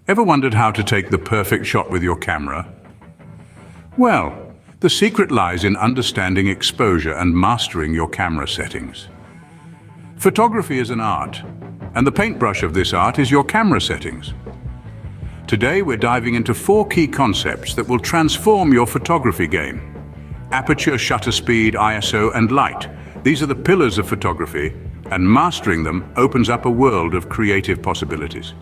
Ever wondered how to take the perfect shot with your camera? Well, the secret lies in understanding exposure and mastering your camera settings. Photography is an art, and the paintbrush of this art is your camera settings. Today we're diving into 4 key concepts that will transform your photography game. Aperture, shutter speed, ISO, and light. These are the pillars of photography, and mastering them opens up a world of creative possibilities.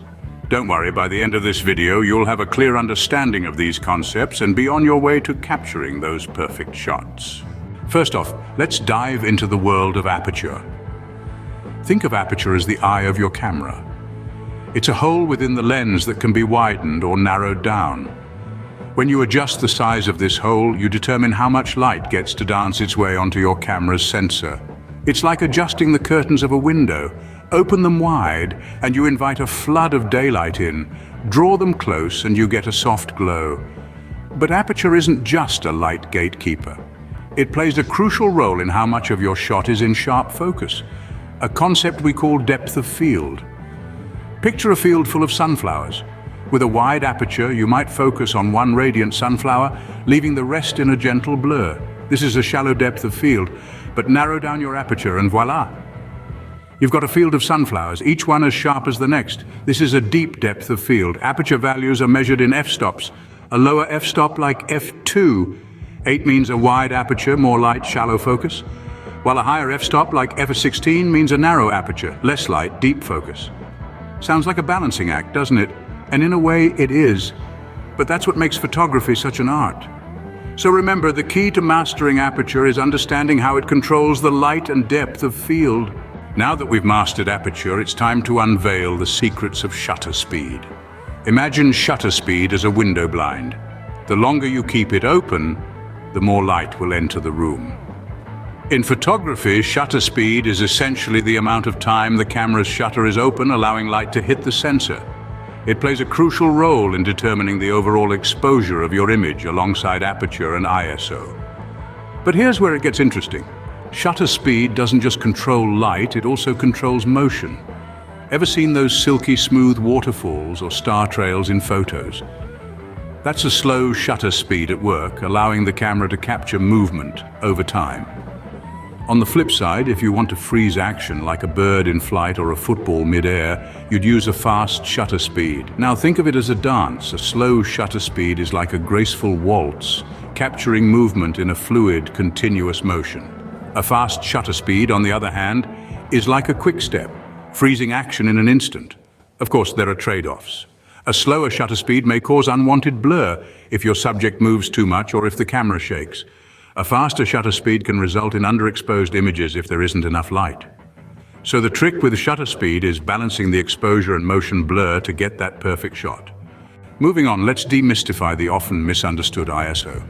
Don't worry, by the end of this video, you'll have a clear understanding of these concepts and be on your way to capturing those perfect shots. First off, let's dive into the world of aperture. Think of aperture as the eye of your camera. It's a hole within the lens that can be widened or narrowed down. When you adjust the size of this hole, you determine how much light gets to dance its way onto your camera's sensor. It's like adjusting the curtains of a window. Open them wide, and you invite a flood of daylight in. Draw them close, and you get a soft glow. But aperture isn't just a light gatekeeper. It plays a crucial role in how much of your shot is in sharp focus, a concept we call depth of field. Picture a field full of sunflowers. With a wide aperture, you might focus on one radiant sunflower, leaving the rest in a gentle blur. This is a shallow depth of field, but narrow down your aperture and voila! You've got a field of sunflowers, each one as sharp as the next. This is a deep depth of field. Aperture values are measured in f-stops. A lower f-stop like f2. 8 means a wide aperture, more light, shallow focus. While a higher f-stop like f16 means a narrow aperture, less light, deep focus. Sounds like a balancing act, doesn't it? And in a way, it is. But that's what makes photography such an art. So remember, the key to mastering aperture is understanding how it controls the light and depth of field. Now that we've mastered aperture, it's time to unveil the secrets of shutter speed. Imagine shutter speed as a window blind. The longer you keep it open, the more light will enter the room. In photography, shutter speed is essentially the amount of time the camera's shutter is open, allowing light to hit the sensor. It plays a crucial role in determining the overall exposure of your image alongside aperture and ISO. But here's where it gets interesting. Shutter speed doesn't just control light, it also controls motion. Ever seen those silky smooth waterfalls or star trails in photos? That's a slow shutter speed at work, allowing the camera to capture movement over time. On the flip side, if you want to freeze action like a bird in flight or a football mid-air, you'd use a fast shutter speed. Now think of it as a dance. A slow shutter speed is like a graceful waltz, capturing movement in a fluid, continuous motion. A fast shutter speed, on the other hand, is like a quick step, freezing action in an instant. Of course, there are trade-offs. A slower shutter speed may cause unwanted blur if your subject moves too much or if the camera shakes. A faster shutter speed can result in underexposed images if there isn't enough light. So the trick with shutter speed is balancing the exposure and motion blur to get that perfect shot. Moving on, let's demystify the often misunderstood ISO.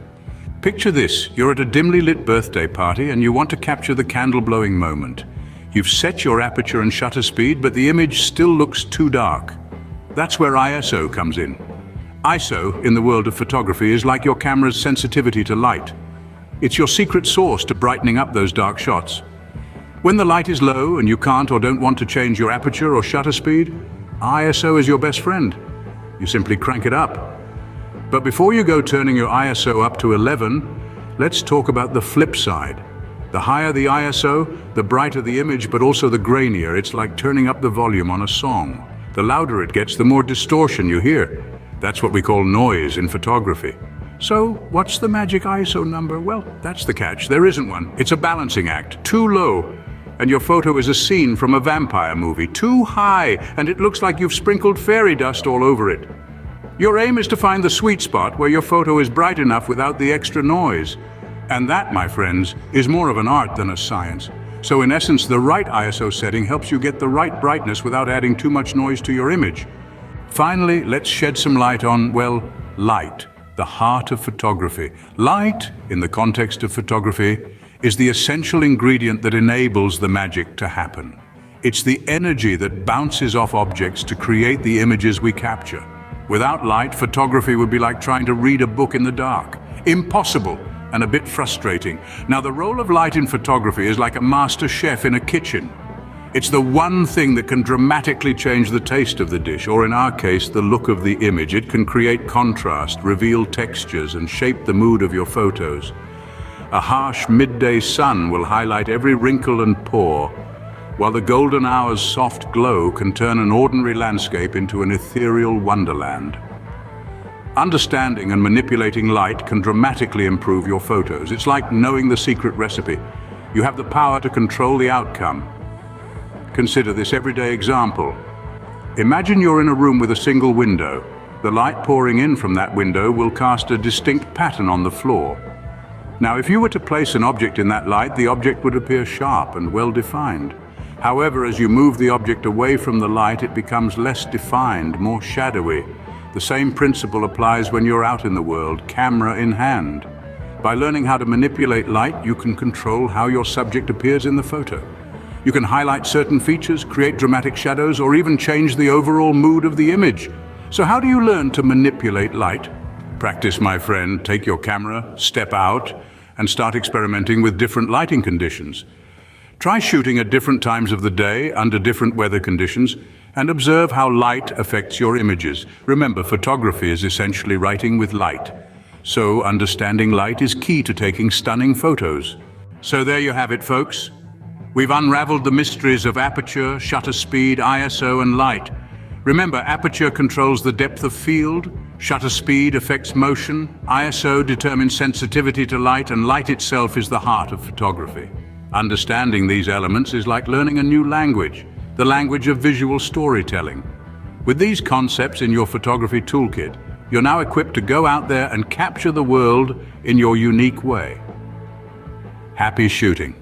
Picture this, you're at a dimly lit birthday party and you want to capture the candle-blowing moment. You've set your aperture and shutter speed, but the image still looks too dark. That's where ISO comes in. ISO, in the world of photography, is like your camera's sensitivity to light. It's your secret sauce to brightening up those dark shots. When the light is low and you can't or don't want to change your aperture or shutter speed, ISO is your best friend. You simply crank it up. But before you go turning your ISO up to 11, let's talk about the flip side. The higher the ISO, the brighter the image, but also the grainier. It's like turning up the volume on a song. The louder it gets, the more distortion you hear. That's what we call noise in photography. So, what's the magic ISO number? Well, that's the catch. There isn't one. It's a balancing act. Too low, and your photo is a scene from a vampire movie. Too high, and it looks like you've sprinkled fairy dust all over it. Your aim is to find the sweet spot where your photo is bright enough without the extra noise. And that, my friends, is more of an art than a science. So in essence, the right ISO setting helps you get the right brightness without adding too much noise to your image. Finally, let's shed some light on, well, light, the heart of photography. Light, in the context of photography, is the essential ingredient that enables the magic to happen. It's the energy that bounces off objects to create the images we capture. Without light, photography would be like trying to read a book in the dark. Impossible and a bit frustrating. Now, the role of light in photography is like a master chef in a kitchen. It's the one thing that can dramatically change the taste of the dish, or in our case, the look of the image. It can create contrast, reveal textures, and shape the mood of your photos. A harsh midday sun will highlight every wrinkle and pore, while the golden hour's soft glow can turn an ordinary landscape into an ethereal wonderland. Understanding and manipulating light can dramatically improve your photos. It's like knowing the secret recipe. You have the power to control the outcome. Consider this everyday example. Imagine you're in a room with a single window. The light pouring in from that window will cast a distinct pattern on the floor. Now, if you were to place an object in that light, the object would appear sharp and well-defined. However, as you move the object away from the light, it becomes less defined, more shadowy. The same principle applies when you're out in the world, camera in hand. By learning how to manipulate light, you can control how your subject appears in the photo. You can highlight certain features, create dramatic shadows, or even change the overall mood of the image. So how do you learn to manipulate light? Practice, my friend. Take your camera, step out, and start experimenting with different lighting conditions. Try shooting at different times of the day, under different weather conditions, and observe how light affects your images. Remember, photography is essentially writing with light. So understanding light is key to taking stunning photos. So there you have it, folks. We've unraveled the mysteries of aperture, shutter speed, ISO, and light. Remember, aperture controls the depth of field, shutter speed affects motion, ISO determines sensitivity to light, and light itself is the heart of photography. Understanding these elements is like learning a new language, the language of visual storytelling. With these concepts in your photography toolkit, you're now equipped to go out there and capture the world in your unique way. Happy shooting.